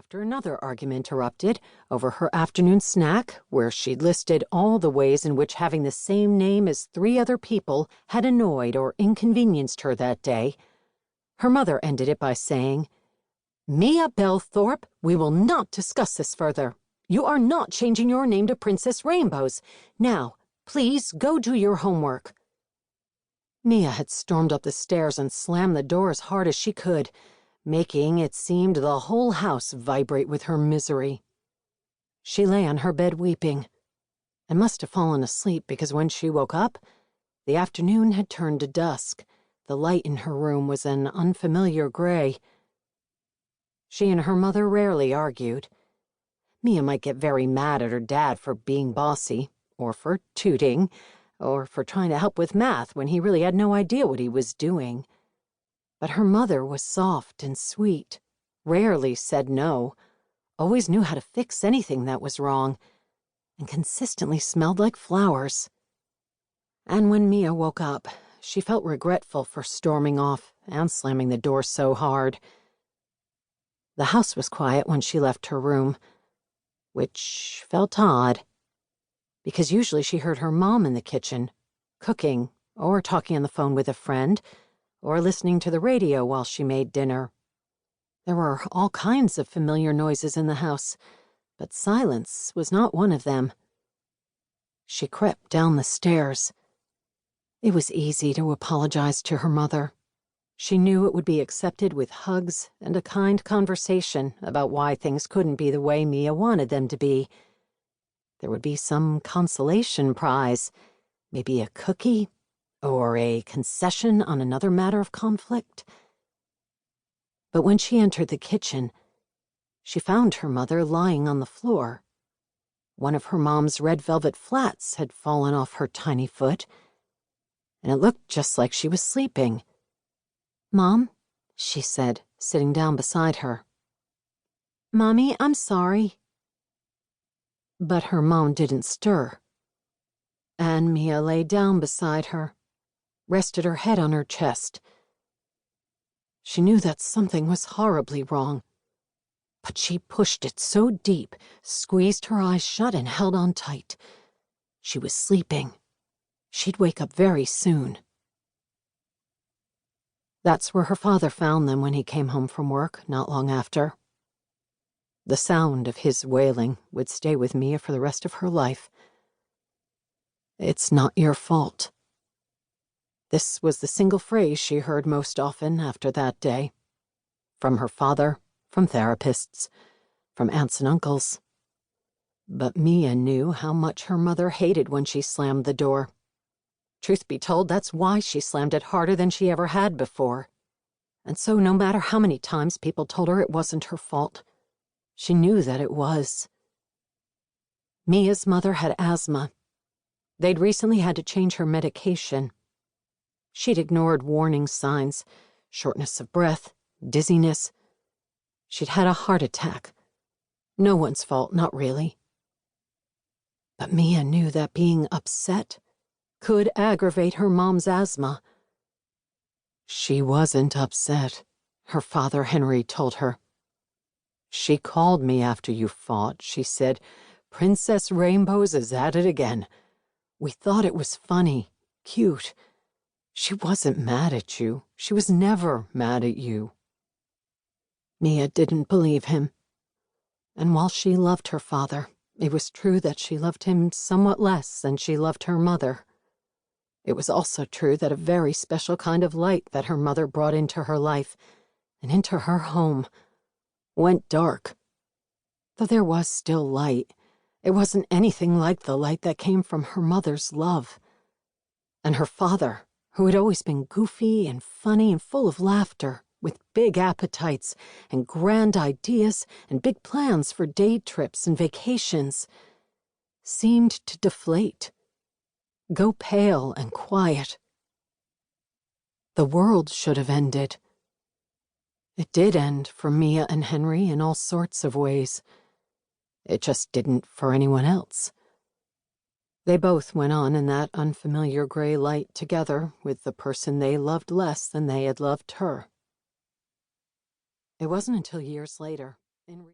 after another argument erupted over her afternoon snack, where she'd listed all the ways in which having the same name as 3 other people had annoyed or inconvenienced her that day, her mother ended it by saying, "Mia Belthorpe, we will not discuss this further. You are not changing your name to Princess Rainbows. Now, please go do your homework." Mia had stormed up the stairs and slammed the door as hard as she could, making, it seemed, the whole house vibrate with her misery. She lay on her bed weeping, and must have fallen asleep because when she woke up, the afternoon had turned to dusk. The light in her room was an unfamiliar gray. She and her mother rarely argued. Mia might get very mad at her dad for being bossy, or for tooting, or for trying to help with math when he really had no idea what he was doing. But her mother was soft and sweet, rarely said no, always knew how to fix anything that was wrong, and consistently smelled like flowers. And when Mia woke up, she felt regretful for storming off and slamming the door so hard. The house was quiet when she left her room, which felt odd, because usually she heard her mom in the kitchen, cooking or talking on the phone with a friend, or listening to the radio while she made dinner. There were all kinds of familiar noises in the house, but silence was not one of them. She crept down the stairs. It was easy to apologize to her mother. She knew it would be accepted with hugs and a kind conversation about why things couldn't be the way Mia wanted them to be. There would be some consolation prize, maybe a cookie, or a concession on another matter of conflict. But when she entered the kitchen, she found her mother lying on the floor. One of her mom's red velvet flats had fallen off her tiny foot, and it looked just like she was sleeping. "Mom," she said, sitting down beside her. "Mommy, I'm sorry." But her mom didn't stir, and Mia lay down beside her, rested her head on her chest. She knew that something was horribly wrong, but she pushed it so deep, squeezed her eyes shut and held on tight. She was sleeping. She'd wake up very soon. That's where her father found them when he came home from work not long after. The sound of his wailing would stay with Mia for the rest of her life. "It's not your fault." This was the single phrase she heard most often after that day. From her father, from therapists, from aunts and uncles. But Mia knew how much her mother hated when she slammed the door. Truth be told, that's why she slammed it harder than she ever had before. And so no matter how many times people told her it wasn't her fault, she knew that it was. Mia's mother had asthma. They'd recently had to change her medication. She'd ignored warning signs, shortness of breath, dizziness. She'd had a heart attack. No one's fault, not really. But Mia knew that being upset could aggravate her mom's asthma. She wasn't upset, her father Henry told her. "She called me after you fought. She said, 'Princess Rainbows is at it again.' We thought it was funny, cute. She wasn't mad at you. She was never mad at you." Mia didn't believe him. And while she loved her father, it was true that she loved him somewhat less than she loved her mother. It was also true that a very special kind of light that her mother brought into her life and into her home went dark. Though there was still light, it wasn't anything like the light that came from her mother's love. And her father, who had always been goofy and funny and full of laughter, with big appetites and grand ideas and big plans for day trips and vacations, seemed to deflate, go pale and quiet. The world should have ended. It did end for Mia and Henry in all sorts of ways. It just didn't for anyone else. They both went on in that unfamiliar gray light together with the person they loved less than they had loved her. It wasn't until years later, in